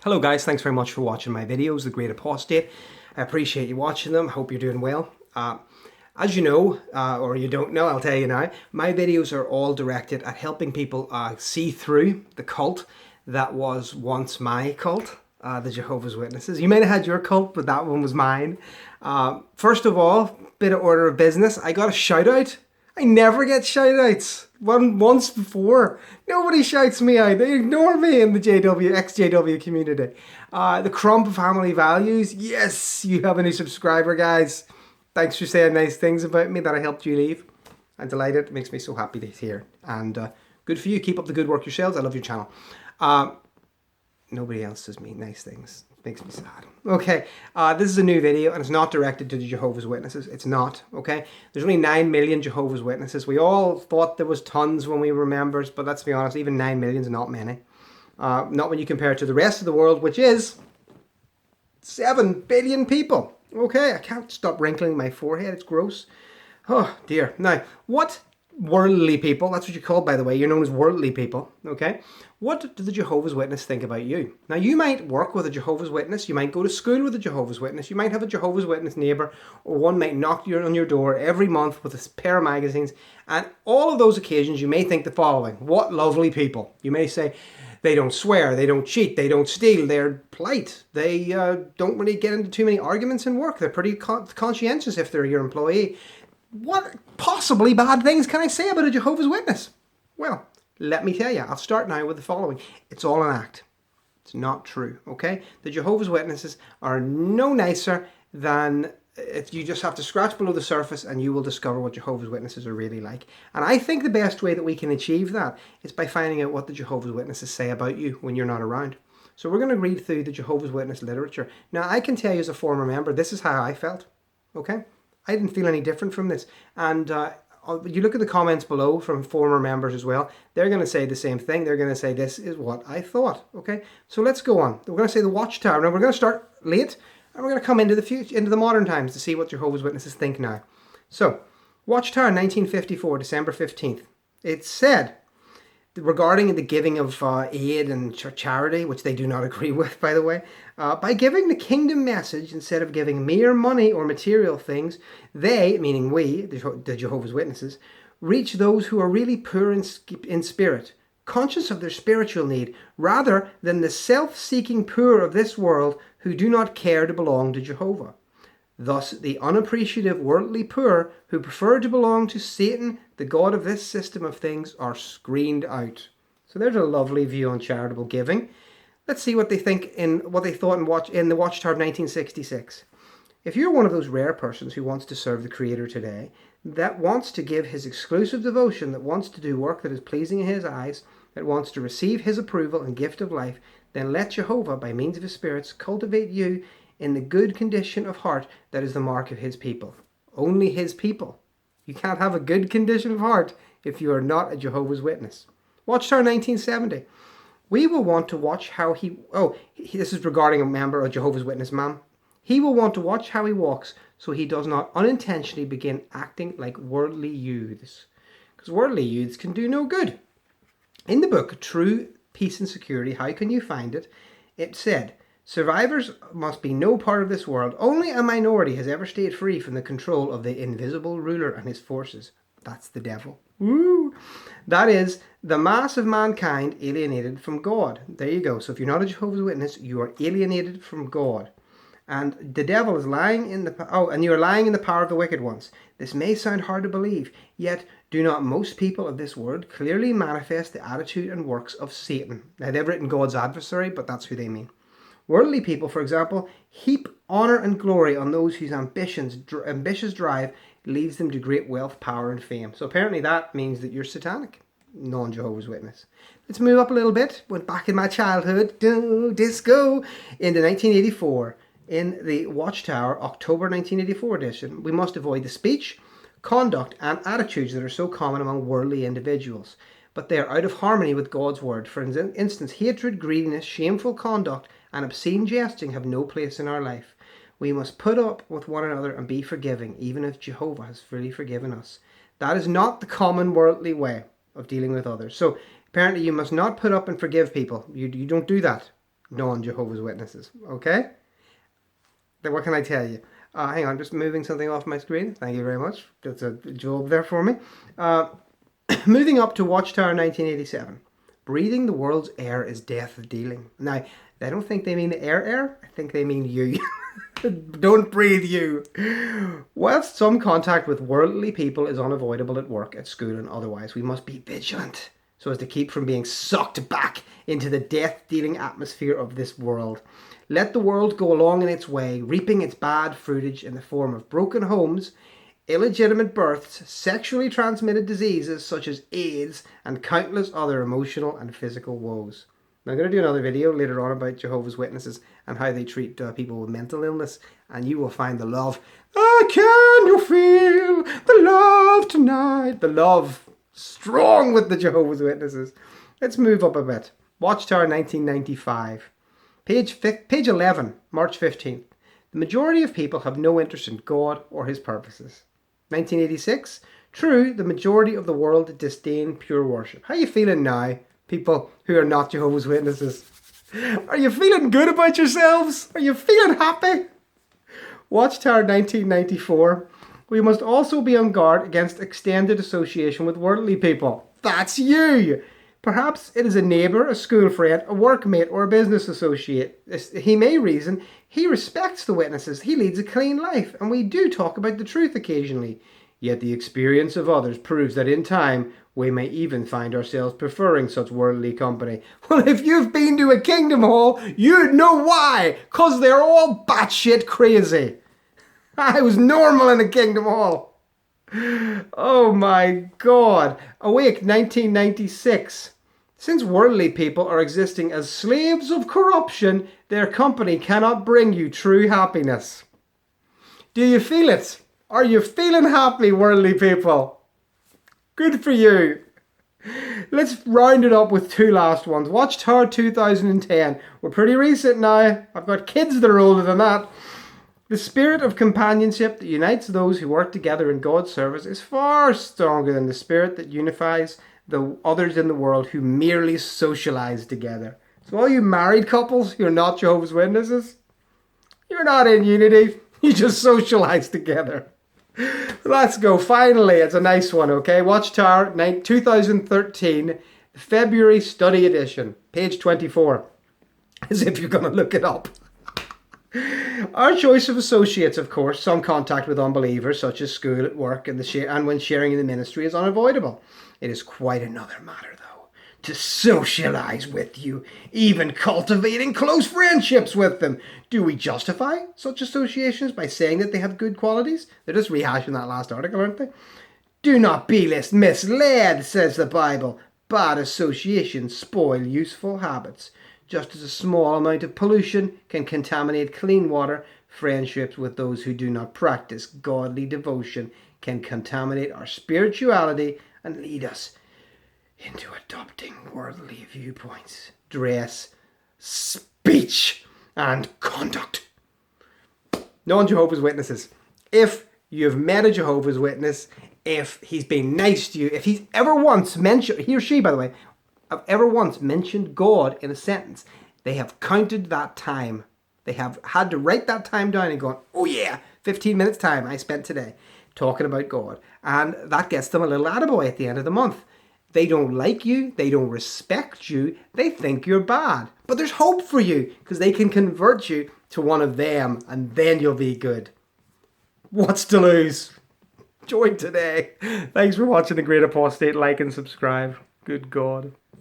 Hello guys, thanks very much for watching my videos, The Great Apostate. I appreciate you watching them. Hope you're doing well. As you know, or you don't know, I'll tell you now, my videos are all directed at helping people see through the cult that was once my cult, the Jehovah's Witnesses. You might have had your cult, but that one was mine. First of all, bit of order of business. I got a shout out. I never get shout outs. Once before. Nobody shouts me out. They ignore me in the ex-JW community. The Crump Family Values. Yes, you have a new subscriber, guys. Thanks for saying nice things about me that I helped you leave. I'm delighted. It makes me so happy to hear. And good for you. Keep up the good work yourselves. I love your channel. Nobody else says me nice things. Makes me sad. Okay, this is a new video and it's not directed to the Jehovah's Witnesses. It's not, okay? There's only 9 million Jehovah's Witnesses. We all thought there was tons when we were members, but let's be honest, even 9 million is not many. Not when you compare it to the rest of the world, which is 7 billion people. Okay, I can't stop wrinkling my forehead. It's gross. Oh, dear. Now, what worldly people, that's what you're called, by the way, you're known as worldly people, okay? What do the Jehovah's Witness think about you? Now, you might work with a Jehovah's Witness, you might go to school with a Jehovah's Witness, you might have a Jehovah's Witness neighbour, or one might knock on your door every month with a pair of magazines, and all of those occasions you may think the following: what lovely people. You may say, they don't swear, they don't cheat, they don't steal, they're polite, they don't really get into too many arguments in work, they're pretty conscientious if they're your employee. What possibly bad things can I say about a Jehovah's Witness? Well, let me tell you. I'll start now with the following. It's all an act. It's not true, okay? The Jehovah's Witnesses are no nicer than... You just have to scratch below the surface and you will discover what Jehovah's Witnesses are really like. And I think the best way that we can achieve that is by finding out what the Jehovah's Witnesses say about you when you're not around. So we're going to read through the Jehovah's Witness literature. Now, I can tell you as a former member, this is how I felt, okay? I didn't feel any different from this. And you look at the comments below from former members as well. They're going to say the same thing. They're going to say, this is what I thought. Okay, so let's go on. We're going to say the Watchtower. Now, we're going to start late, and we're going to come into the future, into the modern times to see what Jehovah's Witnesses think now. So, Watchtower, 1954, December 15th. It said, regarding the giving of aid and charity, which they do not agree with, by the way, by giving the kingdom message instead of giving mere money or material things, they, meaning we, the Jehovah's Witnesses, reach those who are really poor in spirit, conscious of their spiritual need, rather than the self-seeking poor of this world who do not care to belong to Jehovah. Thus, the unappreciative worldly poor who prefer to belong to Satan, the god of this system of things, are screened out. So there's a lovely view on charitable giving. Let's see what they think what they thought in the Watchtower of 1966. If you're one of those rare persons who wants to serve the Creator today, that wants to give His exclusive devotion, that wants to do work that is pleasing in His eyes, that wants to receive His approval and gift of life, then let Jehovah, by means of His spirits, cultivate you in the good condition of heart that is the mark of His people. Only His people. You can't have a good condition of heart if you are not a Jehovah's Witness. Watchtower 1970. We will want to watch how this is regarding a member of Jehovah's Witness, ma'am. He will want to watch how he walks so he does not unintentionally begin acting like worldly youths. Because worldly youths can do no good. In the book, True Peace and Security, How Can You Find It? It said, survivors must be no part of this world. Only a minority has ever stayed free from the control of the invisible ruler and his forces. That's the devil. Woo! That is the mass of mankind alienated from God. There you go. So if you're not a Jehovah's Witness, you are alienated from God. And the devil is lying in and you are lying in the power of the wicked ones. This may sound hard to believe, yet do not most people of this world clearly manifest the attitude and works of Satan? Now, they've written God's adversary, but that's who they mean. Worldly people, for example, heap honor and glory on those whose ambitious drive leads them to great wealth, power, and fame. So apparently that means that you're satanic, non-Jehovah's Witness. Let's move up a little bit. Went back in my childhood, disco, into 1984. In the Watchtower, October 1984 edition, we must avoid the speech, conduct, and attitudes that are so common among worldly individuals. But they are out of harmony with God's word. For instance, hatred, greediness, shameful conduct, and obscene jesting have no place in our life. We must put up with one another and be forgiving, even if Jehovah has fully forgiven us. That is not the common worldly way of dealing with others. So apparently you must not put up and forgive people. You don't do that. non-Jehovah's Witnesses. Okay? Then what can I tell you? Hang on, just moving something off my screen. Thank you very much. That's a job there for me. Moving up to Watchtower 1987. Breathing the world's air is death dealing. Now, I don't think they mean the air. I think they mean you. Don't breathe you. Whilst some contact with worldly people is unavoidable at work, at school and otherwise, we must be vigilant so as to keep from being sucked back into the death-dealing atmosphere of this world. Let the world go along in its way, reaping its bad fruitage in the form of broken homes, illegitimate births, sexually transmitted diseases such as AIDS, and countless other emotional and physical woes. Now, I'm going to do another video later on about Jehovah's Witnesses and how they treat people with mental illness, and you will find the love. Can you feel the love tonight? The love strong with the Jehovah's Witnesses. Let's move up a bit. Watchtower 1995. Page 11, March 15th. The majority of people have no interest in God or his purposes. 1986. True, the majority of the world disdain pure worship. How are you feeling now, people who are not Jehovah's Witnesses? Are you feeling good about yourselves? Are you feeling happy? Watchtower 1994. We must also be on guard against extended association with worldly people. That's you! Perhaps it is a neighbour, a school friend, a workmate, or a business associate. He may reason he respects the witnesses, he leads a clean life, and we do talk about the truth occasionally. Yet the experience of others proves that in time we may even find ourselves preferring such worldly company. Well, if you've been to a Kingdom Hall, you'd know why, 'cause they're all batshit crazy. I was normal in a Kingdom Hall. Oh my God. Awake 1996. Since worldly people are existing as slaves of corruption, their company cannot bring you true happiness. Do you feel it? Are you feeling happy, worldly people? Good for you. Let's round it up with two last ones. Watchtower 2010. We're pretty recent now. I've got kids that are older than that. The spirit of companionship that unites those who work together in God's service is far stronger than the spirit that unifies the others in the world who merely socialize together. So all you married couples who are not Jehovah's Witnesses, you're not in unity. You just socialize together. Let's go. Finally, it's a nice one, okay? Watchtower 2013, February study edition, page 24. As if you're going to look it up. Our choice of associates, of course, some contact with unbelievers, such as school, at work, and when sharing in the ministry, is unavoidable. It is quite another matter, though, to socialize with you, even cultivating close friendships with them. Do we justify such associations by saying that they have good qualities? They're just rehashing that last article, aren't they? Do not be misled, says the Bible. Bad associations spoil useful habits. Just as a small amount of pollution can contaminate clean water, friendships with those who do not practice godly devotion can contaminate our spirituality and lead us into adopting worldly viewpoints, dress, speech, and conduct. Non-Jehovah's Witnesses. If you've met a Jehovah's Witness, if he's been nice to you, if he's ever once mentioned, he or she, by the way, have ever once mentioned God in a sentence, they have counted that time. They have had to write that time down and gone, oh yeah, 15 minutes time I spent today talking about God. And that gets them a little attaboy at the end of the month. They don't like you. They don't respect you. They think you're bad. But there's hope for you because they can convert you to one of them and then you'll be good. What's to lose? Join today. Thanks for watching The Great Apostate. Like and subscribe. Good God.